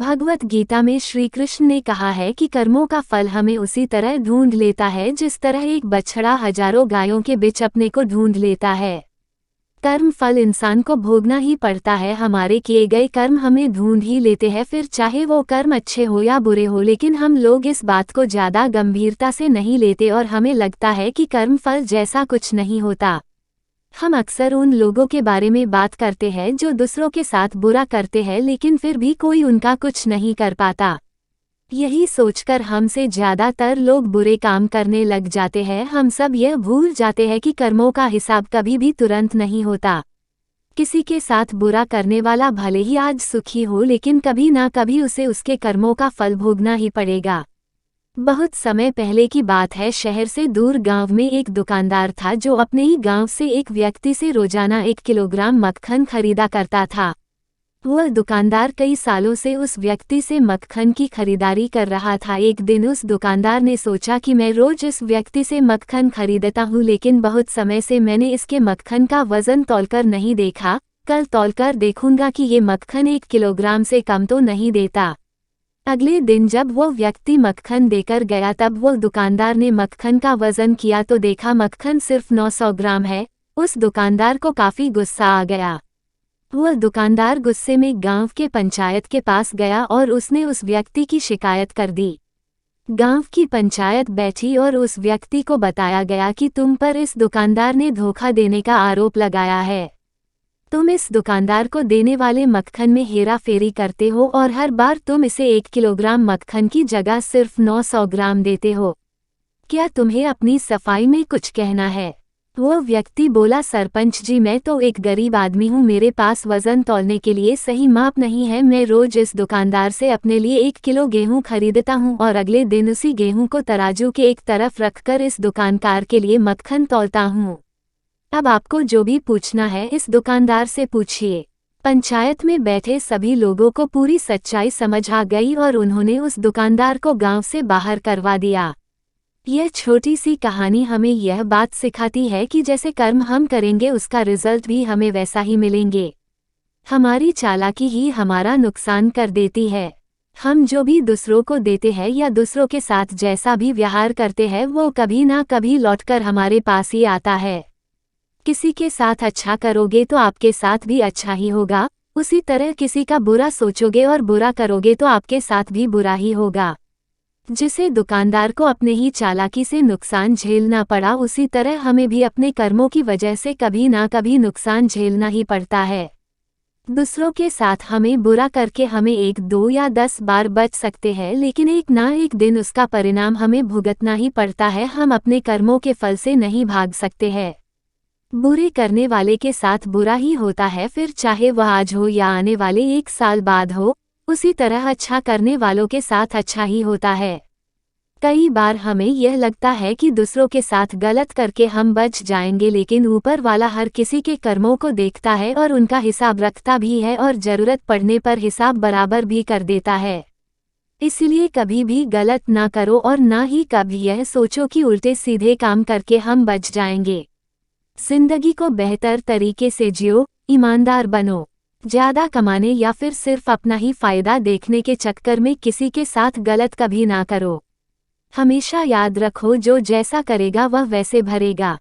भगवत गीता में श्री कृष्ण ने कहा है कि कर्मों का फल हमें उसी तरह ढूंढ लेता है जिस तरह एक बछड़ा हजारों गायों के बीच अपने को ढूंढ लेता है। कर्म फल इंसान को भोगना ही पड़ता है। हमारे किए गए कर्म हमें ढूंढ ही लेते हैं, फिर चाहे वो कर्म अच्छे हो या बुरे हो। लेकिन हम लोग इस बात को ज़्यादा गंभीरता से नहीं लेते और हमें लगता है कि कर्म फल जैसा कुछ नहीं होता। हम अक्सर उन लोगों के बारे में बात करते हैं जो दूसरों के साथ बुरा करते हैं, लेकिन फिर भी कोई उनका कुछ नहीं कर पाता। यही सोचकर हमसे ज़्यादातर लोग बुरे काम करने लग जाते हैं। हम सब यह भूल जाते हैं कि कर्मों का हिसाब कभी भी तुरंत नहीं होता। किसी के साथ बुरा करने वाला भले ही आज सुखी हो, लेकिन कभी ना कभी उसे उसके कर्मों का फल भोगना ही पड़ेगा। बहुत समय पहले की बात है। शहर से दूर गांव में एक दुकानदार था जो अपने ही गांव से एक व्यक्ति से रोजाना 1 किलोग्राम मक्खन खरीदा करता था। वह दुकानदार कई सालों से उस व्यक्ति से मक्खन की खरीदारी कर रहा था। एक दिन उस दुकानदार ने सोचा कि मैं रोज इस व्यक्ति से मक्खन खरीदता हूँ, लेकिन बहुत समय से मैंने इसके मक्खन का वजन तौलकर नहीं देखा। कल तौलकर देखूंगा कि ये मक्खन 1 किलोग्राम से कम तो नहीं देता। अगले दिन जब वो व्यक्ति मक्खन देकर गया, तब वो दुकानदार ने मक्खन का वजन किया तो देखा मक्खन सिर्फ 900 ग्राम है। उस दुकानदार को काफी गुस्सा आ गया। वह दुकानदार गुस्से में गांव के पंचायत के पास गया और उसने उस व्यक्ति की शिकायत कर दी। गांव की पंचायत बैठी और उस व्यक्ति को बताया गया कि तुम पर इस दुकानदार ने धोखा देने का आरोप लगाया है। तुम इस दुकानदार को देने वाले मक्खन में हेरा फेरी करते हो और हर बार तुम इसे 1 किलोग्राम मक्खन की जगह सिर्फ 900 ग्राम देते हो। क्या तुम्हें अपनी सफाई में कुछ कहना है? वो व्यक्ति बोला, सरपंच जी, मैं तो एक गरीब आदमी हूँ, मेरे पास वजन तौलने के लिए सही माप नहीं है। मैं रोज इस दुकानदार से अपने लिए 1 किलो गेहूँ खरीदता हूँ और अगले दिन उसी गेहूँ को तराजू के एक तरफ रखकर इस दुकानदार के लिए मक्खन तौलता हूँ। अब आपको जो भी पूछना है इस दुकानदार से पूछिए। पंचायत में बैठे सभी लोगों को पूरी सच्चाई समझ आ गई और उन्होंने उस दुकानदार को गांव से बाहर करवा दिया। यह छोटी सी कहानी हमें यह बात सिखाती है कि जैसे कर्म हम करेंगे उसका रिजल्ट भी हमें वैसा ही मिलेंगे। हमारी चालाकी ही हमारा नुकसान कर देती है। हम जो भी दूसरों को देते हैं या दूसरों के साथ जैसा भी व्यवहार करते हैं वो कभी ना कभी लौटकर हमारे पास ही आता है। किसी के साथ अच्छा करोगे तो आपके साथ भी अच्छा ही होगा, उसी तरह किसी का बुरा सोचोगे और बुरा करोगे तो आपके साथ भी बुरा ही होगा। जिसे दुकानदार को अपने ही चालाकी से नुकसान झेलना पड़ा, उसी तरह हमें भी अपने कर्मों की वजह से कभी ना कभी नुकसान झेलना ही पड़ता है। दूसरों के साथ हमें बुरा करके हमें 1, 2 या 10 बार बच सकते हैं, लेकिन एक ना एक दिन उसका परिणाम हमें भुगतना ही पड़ता है। हम अपने कर्मों के फल से नहीं भाग सकते हैं। बुरे करने वाले के साथ बुरा ही होता है, फिर चाहे वह आज हो या आने वाले 1 साल बाद हो। उसी तरह अच्छा करने वालों के साथ अच्छा ही होता है। कई बार हमें यह लगता है कि दूसरों के साथ गलत करके हम बच जाएंगे, लेकिन ऊपर वाला हर किसी के कर्मों को देखता है और उनका हिसाब रखता भी है और ज़रूरत पड़ने पर हिसाब बराबर भी कर देता है। इसलिए कभी भी गलत ना करो और ना ही कभी यह सोचो कि उल्टे सीधे काम करके हम बच जाएंगे। जिंदगी को बेहतर तरीके से जियो, ईमानदार बनो। ज़्यादा कमाने या फिर सिर्फ अपना ही फ़ायदा देखने के चक्कर में किसी के साथ गलत कभी ना करो। हमेशा याद रखो, जो जैसा करेगा वह वैसे भरेगा।